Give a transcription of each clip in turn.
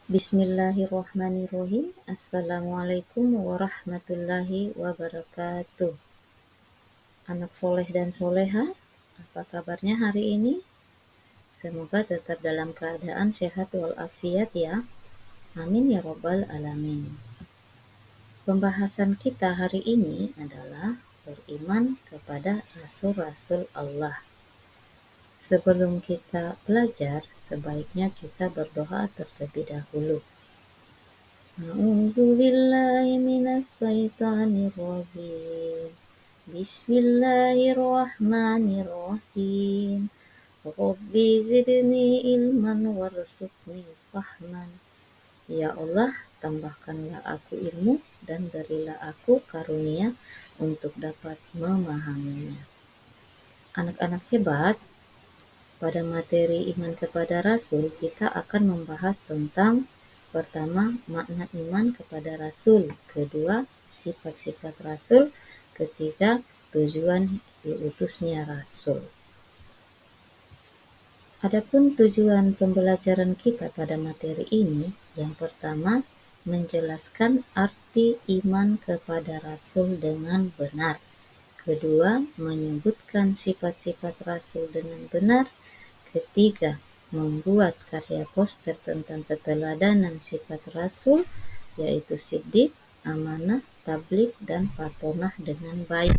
Bismillahirrahmanirrahim. Assalamualaikum warahmatullahi wabarakatuh. Anak soleh dan soleha, apa kabarnya hari ini? Semoga tetap dalam keadaan sehat walafiat ya. Amin ya robbal alamin. Pembahasan kita hari ini adalah beriman kepada Rasul-Rasul Allah. Sebelum kita belajar, sebaiknya kita berdoa terlebih dahulu. A'udzu billahi minasy syaithanir rajim. Bismillahirrahmanirrahim. Rabbi zidni ilman warzuqni fahman. Ya Allah, tambahkanlah aku ilmu dan berilah aku karunia untuk dapat memahaminya. Anak-anak hebat, pada materi iman kepada Rasul kita akan membahas tentang pertama, makna iman kepada Rasul. Kedua, sifat-sifat Rasul. Ketiga, tujuan diutusnya Rasul. Adapun tujuan pembelajaran kita pada materi ini, yang pertama, menjelaskan arti iman kepada Rasul dengan benar. Kedua, menyebutkan sifat-sifat Rasul dengan benar. Ketiga, membuat karya poster tentang keteladanan sifat Rasul, yaitu siddiq, amanah, tabligh, dan patonah dengan baik.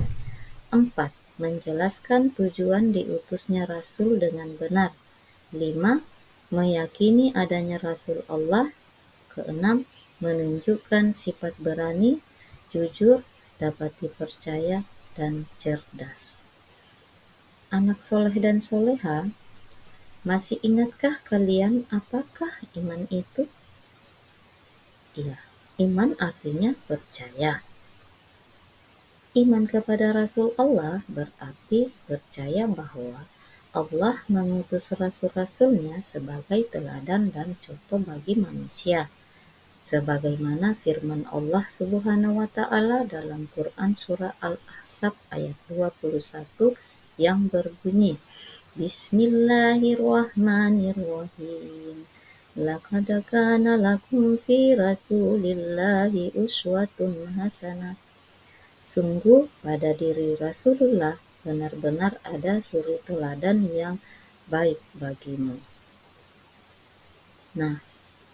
4. Menjelaskan tujuan diutusnya Rasul dengan benar. 5. Meyakini adanya Rasul Allah. Keenam, menunjukkan sifat berani, jujur, dapat dipercaya, dan cerdas. Anak soleh dan soleha, masih ingatkah kalian apakah iman itu? Iya, iman artinya percaya. Iman kepada Rasul Allah berarti percaya bahwa Allah mengutus rasul-rasulnya sebagai teladan dan contoh bagi manusia. Sebagaimana firman Allah Subhanahu wa Ta'ala dalam Quran Surah Al-Ahzab ayat 21 yang berbunyi, Bismillahirrahmanirrahim. Laqad kana lakum fi Rasulillahi uswatun hasanah. Sungguh pada diri Rasulullah benar-benar ada suri teladan yang baik bagimu. Nah,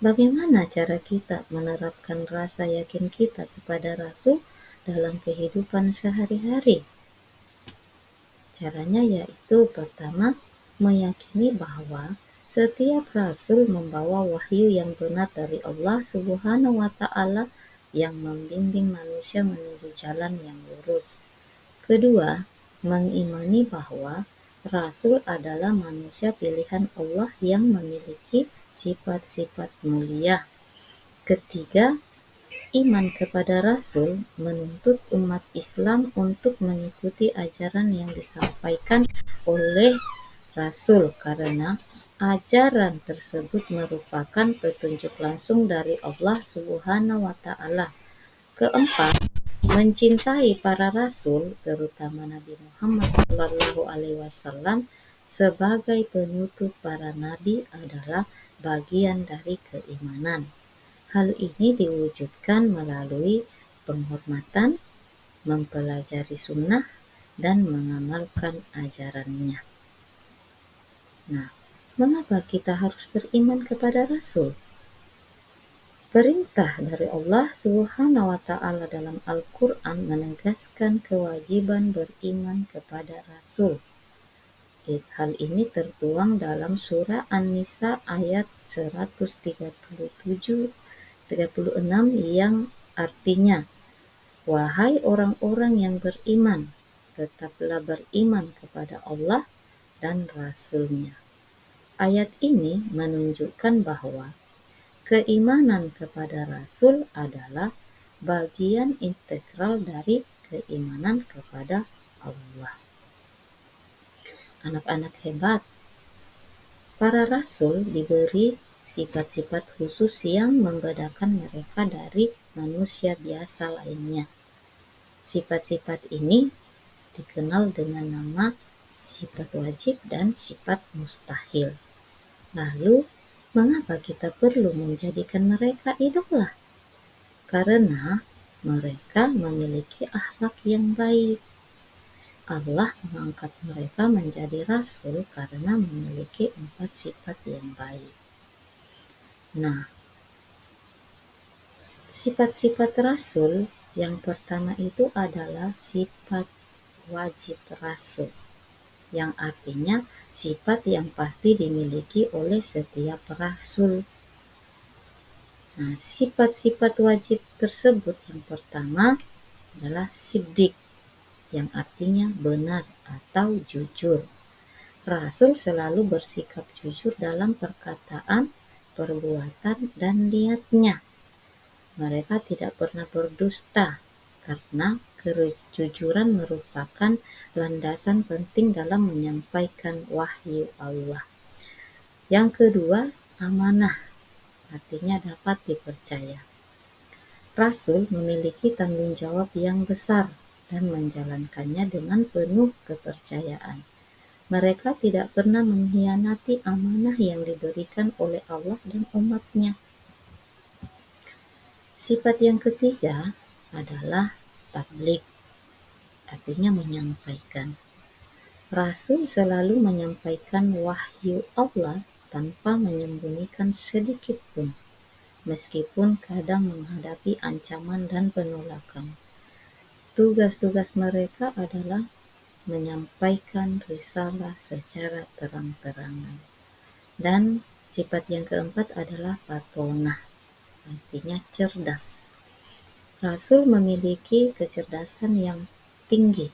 bagaimana cara kita menerapkan rasa yakin kita kepada Rasul dalam kehidupan sehari-hari? Caranya yaitu pertama, meyakini bahwa setiap rasul membawa wahyu yang benar dari Allah Subhanahu wa Ta'ala yang membimbing manusia menuju jalan yang lurus. Kedua, mengimani bahwa rasul adalah manusia pilihan Allah yang memiliki sifat-sifat mulia. Ketiga, iman kepada Rasul menuntut umat Islam untuk mengikuti ajaran yang disampaikan oleh Rasul karena ajaran tersebut merupakan petunjuk langsung dari Allah Subhanahu wa Ta'ala. Keempat, mencintai para rasul, terutama Nabi Muhammad SAW sebagai penutup para nabi adalah bagian dari keimanan. Hal ini diwujudkan melalui penghormatan, mempelajari sunnah, dan mengamalkan ajarannya. Nah, mengapa kita harus beriman kepada Rasul? Perintah dari Allah Subhanahu wa Ta'ala dalam Al-Quran menegaskan kewajiban beriman kepada Rasul. Hal ini tertuang dalam surah An-Nisa ayat 137-36 yang artinya, wahai orang-orang yang beriman, tetaplah beriman kepada Allah dan Rasul-Nya. Ayat ini menunjukkan bahwa keimanan kepada Rasul adalah bagian integral dari keimanan kepada Allah. Anak-anak hebat, para rasul diberi sifat-sifat khusus yang membedakan mereka dari manusia biasa lainnya. Sifat-sifat ini dikenal dengan nama sifat wajib dan sifat mustahil. Lalu, Mengapa kita perlu menjadikan mereka idolalah? Karena mereka memiliki akhlak yang baik. Allah mengangkat mereka menjadi rasul karena memiliki 4 sifat yang baik. Nah, sifat-sifat rasul yang pertama itu adalah sifat wajib rasul, yang artinya sifat yang pasti dimiliki oleh setiap rasul. Nah, sifat-sifat wajib tersebut yang pertama adalah siddiq, yang artinya benar atau jujur. Rasul selalu bersikap jujur dalam perkataan, perbuatan, dan niatnya. Mereka tidak pernah berdusta, karena kejujuran merupakan landasan penting dalam menyampaikan wahyu Allah. Yang kedua, amanah, artinya dapat dipercaya. Rasul memiliki tanggung jawab yang besar dan menjalankannya dengan penuh kepercayaan. Mereka tidak pernah mengkhianati amanah yang diberikan oleh Allah dan umatnya. Sifat yang ketiga adalah tabligh, artinya menyampaikan. Rasul selalu menyampaikan wahyu Allah tanpa menyembunyikan sedikit pun, meskipun kadang menghadapi ancaman dan penolakan. Tugas-tugas mereka adalah menyampaikan risalah secara terang-terangan. Dan sifat yang keempat adalah fatonah, artinya cerdas. Rasul memiliki kecerdasan yang tinggi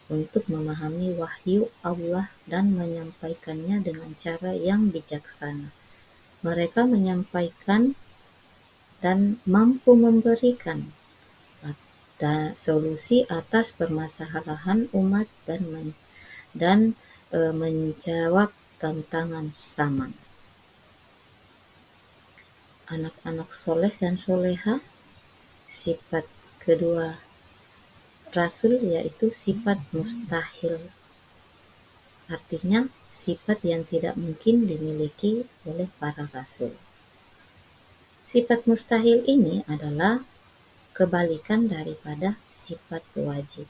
untuk memahami wahyu Allah dan menyampaikannya dengan cara yang bijaksana. Mereka menyampaikan dan mampu memberikan solusi atas permasalahan umat dan menjawab tantangan zaman. Anak-anak soleh dan soleha, sifat kedua Rasul yaitu sifat mustahil, artinya sifat yang tidak mungkin dimiliki oleh para rasul. Sifat mustahil ini adalah kebalikan daripada sifat wajib.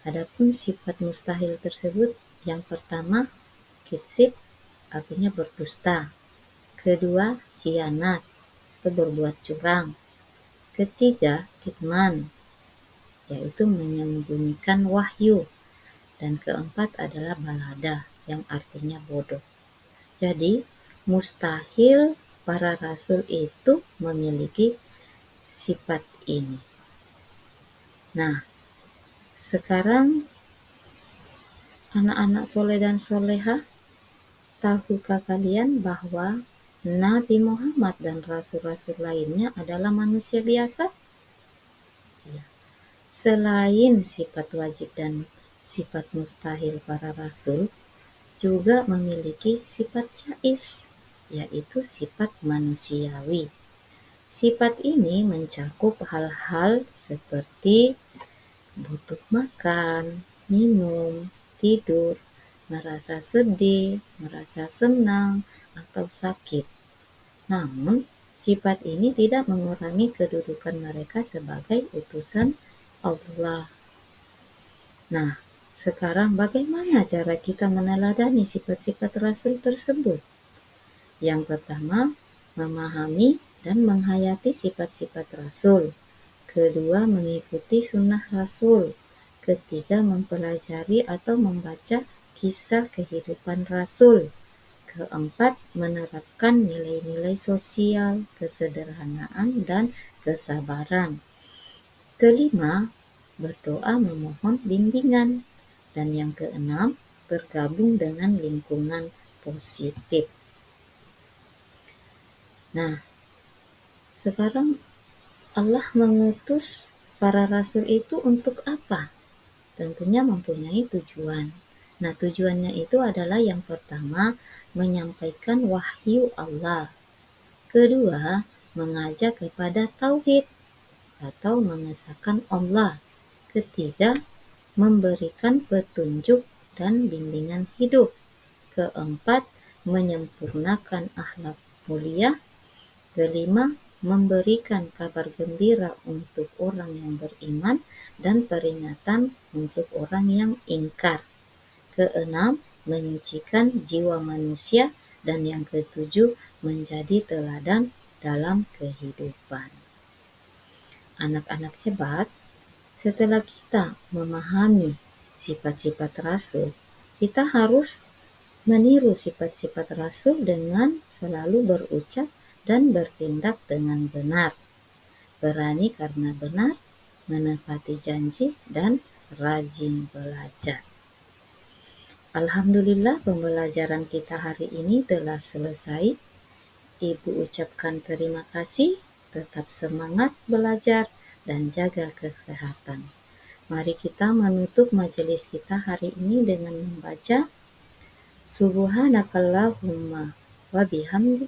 Adapun sifat mustahil tersebut, yang pertama kitsib, artinya berdusta. Kedua, khianat, atau berbuat curang. Ketiga, kitman, yaitu menyembunyikan wahyu. Dan keempat adalah balada, yang artinya bodoh. Jadi, mustahil para rasul itu memiliki sifat ini. Nah, sekarang anak-anak soleh dan soleha, tahukah kalian bahwa Nabi Muhammad dan rasul-rasul lainnya adalah manusia biasa? Ya. Selain sifat wajib dan sifat mustahil para rasul, juga memiliki sifat jaiz, yaitu sifat manusiawi. Sifat ini mencakup hal-hal seperti butuh makan, minum, tidur, merasa sedih, merasa senang, atau sakit. Namun, sifat ini tidak mengurangi kedudukan mereka sebagai utusan Allah. Nah, sekarang bagaimana cara kita meneladani sifat-sifat Rasul tersebut? Yang pertama, memahami dan menghayati sifat-sifat Rasul. Kedua, mengikuti sunnah Rasul. Ketiga, mempelajari atau membaca kisah kehidupan Rasul. Keempat, menerapkan nilai-nilai sosial, kesederhanaan, dan kesabaran. Kelima, berdoa memohon bimbingan. Dan yang keenam, bergabung dengan lingkungan positif. Nah, sekarang Allah mengutus para rasul itu untuk apa? Tentunya mempunyai tujuan. Nah, tujuannya itu adalah yang pertama, menyampaikan wahyu Allah. Kedua, mengajak kepada tauhid atau mengesahkan Allah. Ketiga, memberikan petunjuk dan bimbingan hidup. Keempat, menyempurnakan akhlak mulia. Kelima, memberikan kabar gembira untuk orang yang beriman dan peringatan untuk orang yang ingkar. Keenam, menyucikan jiwa manusia. Dan yang ketujuh, menjadi teladan dalam kehidupan. Anak-anak hebat, setelah kita memahami sifat-sifat Rasul, kita harus meniru sifat-sifat Rasul dengan selalu berucap dan bertindak dengan benar, berani karena benar, menepati janji, dan rajin belajar. Alhamdulillah, pembelajaran kita hari ini telah selesai. Ibu ucapkan terima kasih, tetap semangat belajar, dan jaga kesehatan. Mari kita menutup majelis kita hari ini dengan membaca Subhanakallahumma wa bihamdik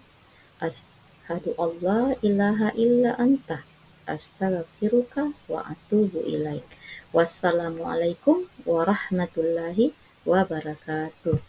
asyhadu an la ilaha illa anta astaghfiruka wa atubu ilaik. Wassalamualaikum warahmatullahi wabarakatuh.